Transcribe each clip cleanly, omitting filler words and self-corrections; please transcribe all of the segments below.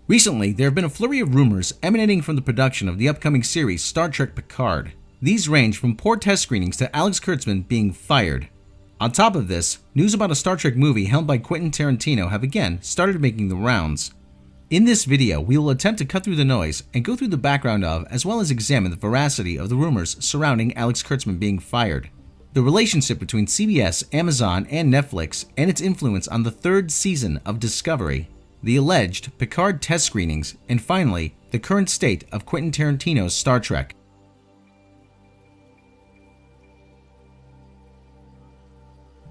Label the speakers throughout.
Speaker 1: Recently, there have been a flurry of rumors emanating from the production of the upcoming series Star Trek Picard. These range from poor test screenings to Alex Kurtzmann being fired. On top of this, news about a Star Trek movie helmed by Quentin Tarantino have again started making the rounds. In this video, we will attempt to cut through the noise and go through the background of, as well as examine the veracity of the rumors surrounding Alex Kurtzmann being fired, the relationship between CBS, Amazon, and Netflix, and its influence on the third season of Discovery, the alleged Picard test screenings, and finally, the current state of Quentin Tarantino's Star Trek.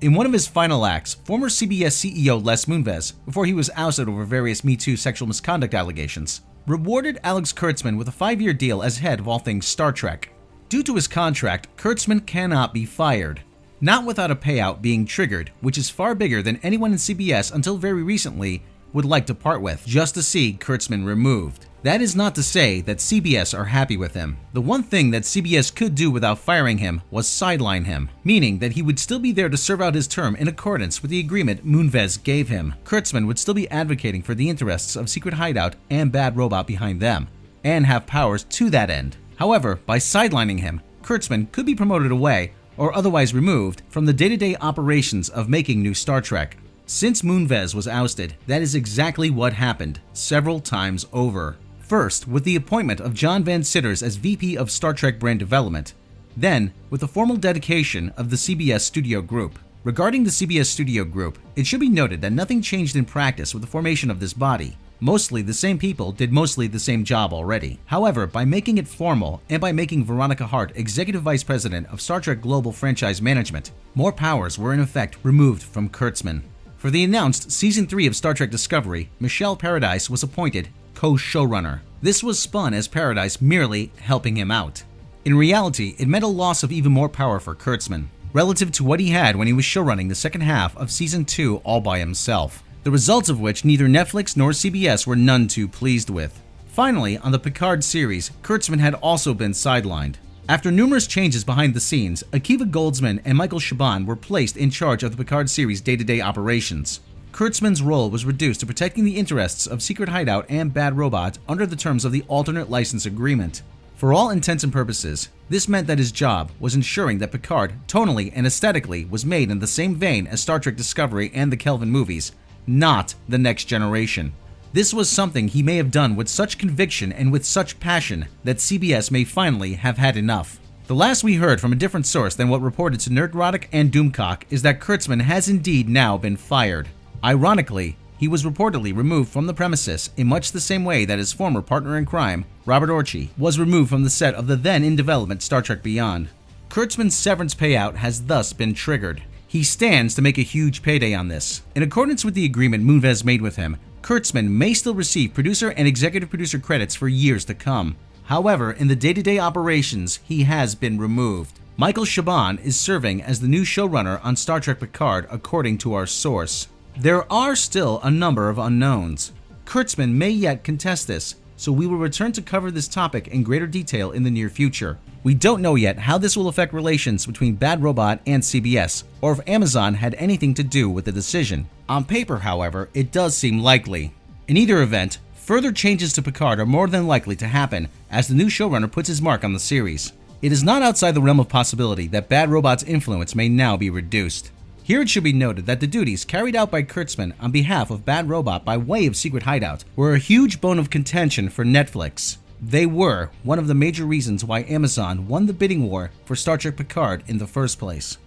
Speaker 1: In one of his final acts, former CBS CEO Les Moonves, before he was ousted over various Me Too sexual misconduct allegations, rewarded Alex Kurtzmann with a 5-year deal as head of all things Star Trek. Due to his contract, Kurtzmann cannot be fired, not without a payout being triggered, which is far bigger than anyone in CBS until very recently would like to part with, just to see Kurtzmann removed. That is not to say that CBS are happy with him. The one thing that CBS could do without firing him was sideline him, meaning that he would still be there to serve out his term in accordance with the agreement Moonves gave him. Kurtzmann would still be advocating for the interests of Secret Hideout and Bad Robot behind them, and have powers to that end. However, by sidelining him, Kurtzmann could be promoted away or otherwise removed from the day-to-day operations of making new Star Trek. Since Moonves was ousted, that is exactly what happened, several times over. First, with the appointment of John Van Citters as VP of Star Trek Brand Development. Then, with the formal dedication of the CBS Studio Group. Regarding the CBS Studio Group, it should be noted that nothing changed in practice with the formation of this body. Mostly the same people did mostly the same job already. However, by making it formal and by making Veronica Hart Executive Vice President of Star Trek Global Franchise Management, more powers were in effect removed from Kurtzmann. For the announced Season 3 of Star Trek Discovery, Michelle Paradise was appointed co-showrunner. This was spun as Paradise merely helping him out. In reality, it meant a loss of even more power for Kurtzmann, relative to what he had when he was showrunning the second half of Season 2 all by himself, the results of which neither Netflix nor CBS were none too pleased with. Finally, on the Picard series, Kurtzmann had also been sidelined. After numerous changes behind the scenes, Akiva Goldsman and Michael Chabon were placed in charge of the Picard series' day-to-day operations. Kurtzmann's role was reduced to protecting the interests of Secret Hideout and Bad Robot under the terms of the alternate license agreement. For all intents and purposes, this meant that his job was ensuring that Picard, tonally and aesthetically, was made in the same vein as Star Trek Discovery and the Kelvin movies, not the Next Generation. This was something he may have done with such conviction and with such passion that CBS may finally have had enough. The last we heard from a different source than what reported to Nerdrotic and Doomcock is that Kurtzmann has indeed now been fired. Ironically, he was reportedly removed from the premises in much the same way that his former partner in crime, Robert Orci, was removed from the set of the then in development Star Trek Beyond. Kurtzmann's severance payout has thus been triggered. He stands to make a huge payday on this. In accordance with the agreement Moonves made with him, Kurtzmann may still receive producer and executive producer credits for years to come. However, in the day-to-day operations, he has been removed. Michael Chabon is serving as the new showrunner on Star Trek Picard, according to our source. There are still a number of unknowns. Kurtzmann may yet contest this, so we will return to cover this topic in greater detail in the near future. We don't know yet how this will affect relations between Bad Robot and CBS, or if Amazon had anything to do with the decision. On paper, however, it does seem likely. In either event, further changes to Picard are more than likely to happen as the new showrunner puts his mark on the series. It is not outside the realm of possibility that Bad Robot's influence may now be reduced. Here it should be noted that the duties carried out by Kurtzmann on behalf of Bad Robot by way of Secret Hideout were a huge bone of contention for Netflix. They were one of the major reasons why Amazon won the bidding war for Star Trek Picard in the first place.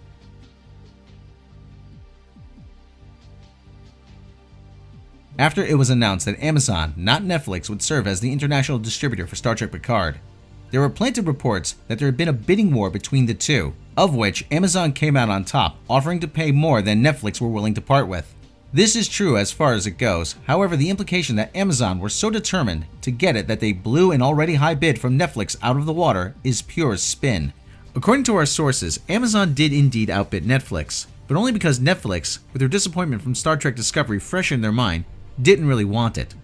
Speaker 1: After it was announced that Amazon, not Netflix, would serve as the international distributor for Star Trek Picard, there were planted reports that there had been a bidding war between the two, of which Amazon came out on top, offering to pay more than Netflix were willing to part with. This is true as far as it goes. However, the implication that Amazon were so determined to get it that they blew an already high bid from Netflix out of the water is pure spin. According to our sources, Amazon did indeed outbid Netflix, but only because Netflix, with their disappointment from Star Trek Discovery fresh in their mind, didn't really want it.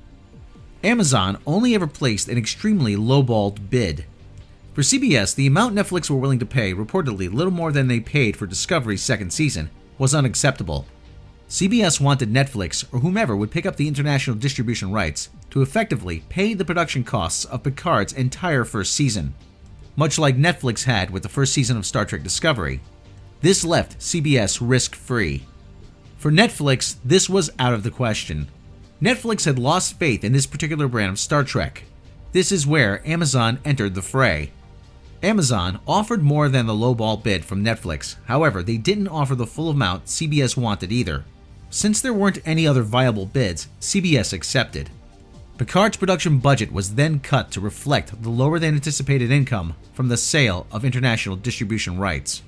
Speaker 1: Amazon only ever placed an extremely lowballed bid. For CBS, the amount Netflix were willing to pay, reportedly little more than they paid for Discovery's second season, was unacceptable. CBS wanted Netflix or whomever would pick up the international distribution rights to effectively pay the production costs of Picard's entire first season, much like Netflix had with the first season of Star Trek Discovery. This left CBS risk-free. For Netflix, this was out of the question. Netflix had lost faith in this particular brand of Star Trek. This is where Amazon entered the fray. Amazon offered more than the lowball bid from Netflix, however, they didn't offer the full amount CBS wanted either. Since there weren't any other viable bids, CBS accepted. Picard's production budget was then cut to reflect the lower than anticipated income from the sale of international distribution rights.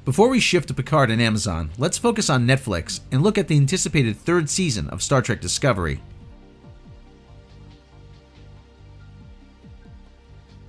Speaker 1: Before we shift to Picard and Amazon, let's focus on Netflix and look at the anticipated third season of Star Trek Discovery.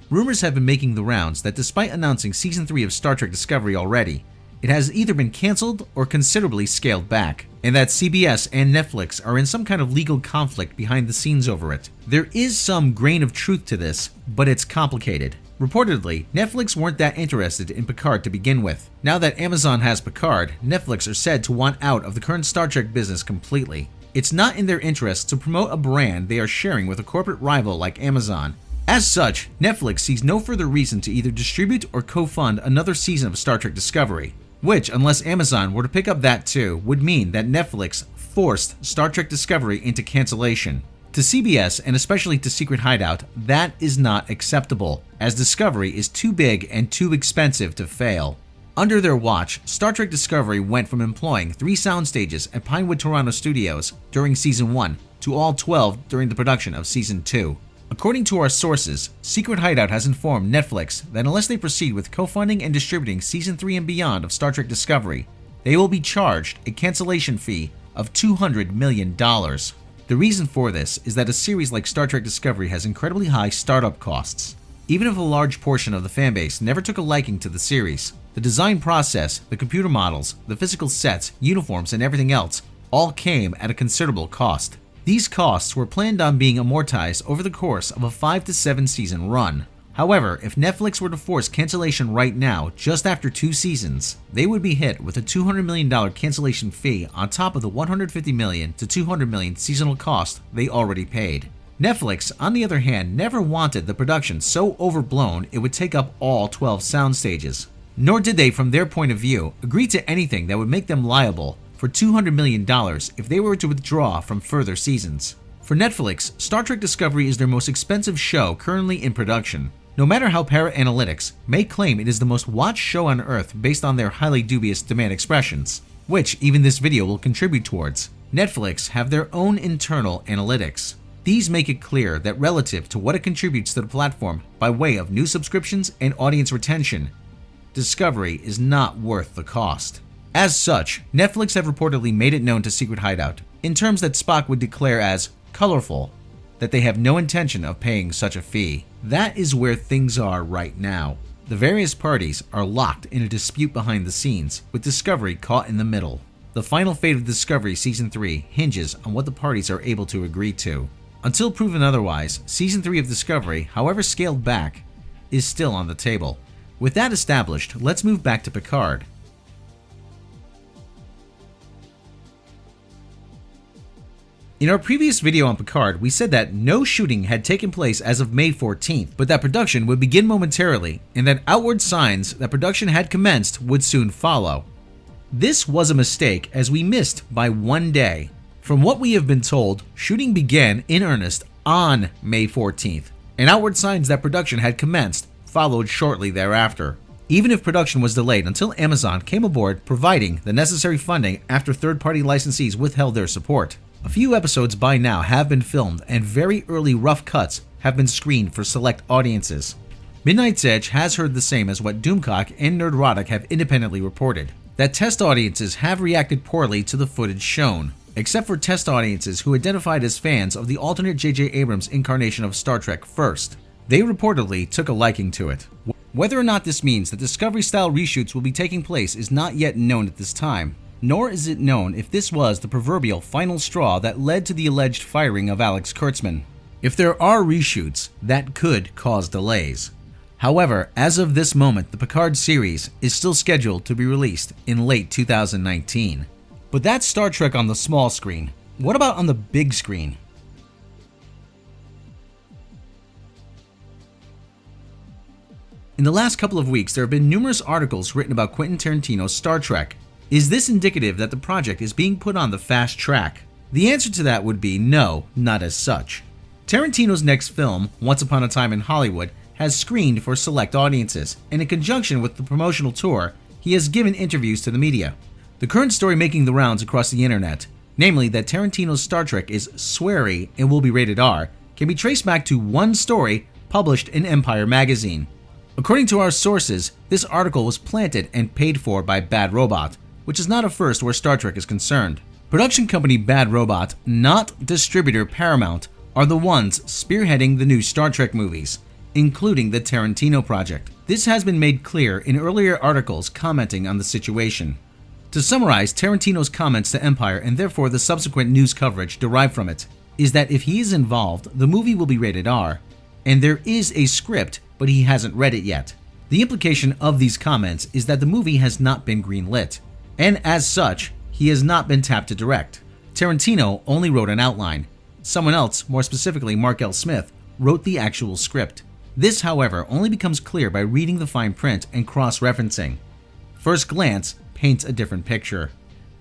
Speaker 1: Rumors have been making the rounds that despite announcing Season 3 of Star Trek Discovery already, it has either been cancelled or considerably scaled back, and that CBS and Netflix are in some kind of legal conflict behind the scenes over it. There is some grain of truth to this, but it's complicated. Reportedly, Netflix weren't that interested in Picard to begin with. Now that Amazon has Picard, Netflix are said to want out of the current Star Trek business completely. It's not in their interest to promote a brand they are sharing with a corporate rival like Amazon. As such, Netflix sees no further reason to either distribute or co-fund another season of Star Trek Discovery, which, unless Amazon were to pick up that too, would mean that Netflix forced Star Trek Discovery into cancellation. To CBS, and especially to Secret Hideout, that is not acceptable, as Discovery is too big and too expensive to fail. Under their watch, Star Trek Discovery went from employing 3 sound stages at Pinewood Toronto Studios during Season 1 to all 12 during the production of Season 2. According to our sources, Secret Hideout has informed Netflix that unless they proceed with co-funding and distributing Season 3 and beyond of Star Trek Discovery, they will be charged a cancellation fee of $200 million. The reason for this is that a series like Star Trek Discovery has incredibly high startup costs. Even if a large portion of the fanbase never took a liking to the series, the design process, the computer models, the physical sets, uniforms, and everything else all came at a considerable cost. These costs were planned on being amortized over the course of a 5 to 7 season run. However, if Netflix were to force cancellation right now, just after 2 seasons, they would be hit with a $200 million cancellation fee on top of the $150 million to $200 million seasonal cost they already paid. Netflix, on the other hand, never wanted the production so overblown it would take up all 12 sound stages. Nor did they, from their point of view, agree to anything that would make them liable for $200 million if they were to withdraw from further seasons. For Netflix, Star Trek Discovery is their most expensive show currently in production. No matter how Para-Analytics may claim it is the most watched show on Earth based on their highly dubious demand expressions, which even this video will contribute towards, Netflix have their own internal analytics. These make it clear that relative to what it contributes to the platform by way of new subscriptions and audience retention, Discovery is not worth the cost. As such, Netflix have reportedly made it known to Secret Hideout, in terms that Spock would declare as colorful, that they have no intention of paying such a fee. That is where things are right now. The various parties are locked in a dispute behind the scenes, with Discovery caught in the middle. The final fate of Discovery Season 3 hinges on what the parties are able to agree to. Until proven otherwise, Season 3 of Discovery, however scaled back, is still on the table. With that established, let's move back to Picard. In our previous video on Picard, we said that no shooting had taken place as of May 14th, but that production would begin momentarily, and that outward signs that production had commenced would soon follow. This was a mistake, as we missed by 1 day. From what we have been told, shooting began in earnest on May 14th, and outward signs that production had commenced followed shortly thereafter. Even if production was delayed until Amazon came aboard providing the necessary funding after third-party licensees withheld their support. A few episodes by now have been filmed, and very early rough cuts have been screened for select audiences. Midnight's Edge has heard the same as what Doomcock and Nerdrotic have independently reported, that test audiences have reacted poorly to the footage shown, except for test audiences who identified as fans of the alternate J.J. Abrams incarnation of Star Trek first. They reportedly took a liking to it. Whether or not this means that Discovery-style reshoots will be taking place is not yet known at this time. Nor is it known if this was the proverbial final straw that led to the alleged firing of Alex Kurtzman. If there are reshoots, that could cause delays. However, as of this moment, the Picard series is still scheduled to be released in late 2019. But that's Star Trek on the small screen. What about on the big screen? In the last couple of weeks, there have been numerous articles written about Quentin Tarantino's Star Trek. Is this indicative that the project is being put on the fast track? The answer to that would be no, not as such. Tarantino's next film, Once Upon a Time in Hollywood, has screened for select audiences, and in conjunction with the promotional tour, he has given interviews to the media. The current story making the rounds across the internet, namely that Tarantino's Star Trek is sweary and will be rated R, can be traced back to one story published in Empire magazine. According to our sources, this article was planted and paid for by Bad Robot, which is not a first where Star Trek is concerned. Production company Bad Robot, not distributor Paramount, are the ones spearheading the new Star Trek movies, including the Tarantino project. This has been made clear in earlier articles commenting on the situation. To summarize Tarantino's comments to Empire and therefore the subsequent news coverage derived from it, is that if he is involved, the movie will be rated R, and there is a script, but he hasn't read it yet. The implication of these comments is that the movie has not been greenlit, and as such, he has not been tapped to direct. Tarantino only wrote an outline. Someone else, more specifically Mark L. Smith, wrote the actual script. This, however, only becomes clear by reading the fine print and cross-referencing. First glance paints a different picture.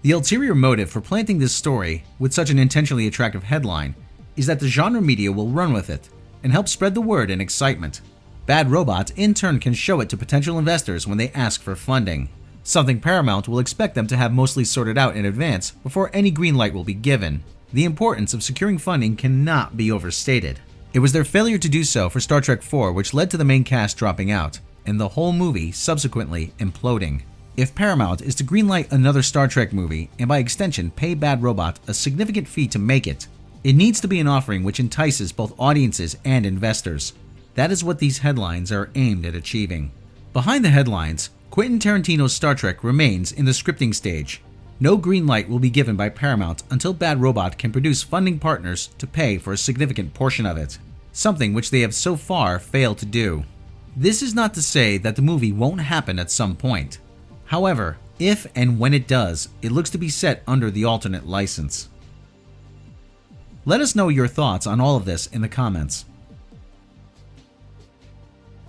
Speaker 1: The ulterior motive for planting this story with such an intentionally attractive headline is that the genre media will run with it and help spread the word and excitement. Bad Robot in turn can show it to potential investors when they ask for funding, something Paramount will expect them to have mostly sorted out in advance before any green light will be given. The importance of securing funding cannot be overstated. It was their failure to do so for Star Trek IV which led to the main cast dropping out, and the whole movie subsequently imploding. If Paramount is to greenlight another Star Trek movie, and by extension pay Bad Robot a significant fee to make it, it needs to be an offering which entices both audiences and investors. That is what these headlines are aimed at achieving. Behind the headlines, Quentin Tarantino's Star Trek remains in the scripting stage. No green light will be given by Paramount until Bad Robot can produce funding partners to pay for a significant portion of it, something which they have so far failed to do. This is not to say that the movie won't happen at some point. However, if and when it does, it looks to be set under the alternate license. Let us know your thoughts on all of this in the comments.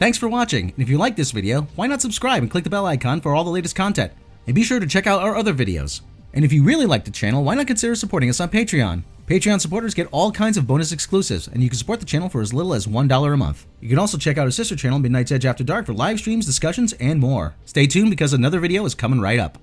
Speaker 1: Thanks for watching, and if you like this video, why not subscribe and click the bell icon for all the latest content? And be sure to check out our other videos. And if you really like the channel, why not consider supporting us on Patreon? Patreon supporters get all kinds of bonus exclusives, and you can support the channel for as little as $1 a month. You can also check out our sister channel, Midnight's Edge After Dark, for live streams, discussions, and more. Stay tuned because another video is coming right up.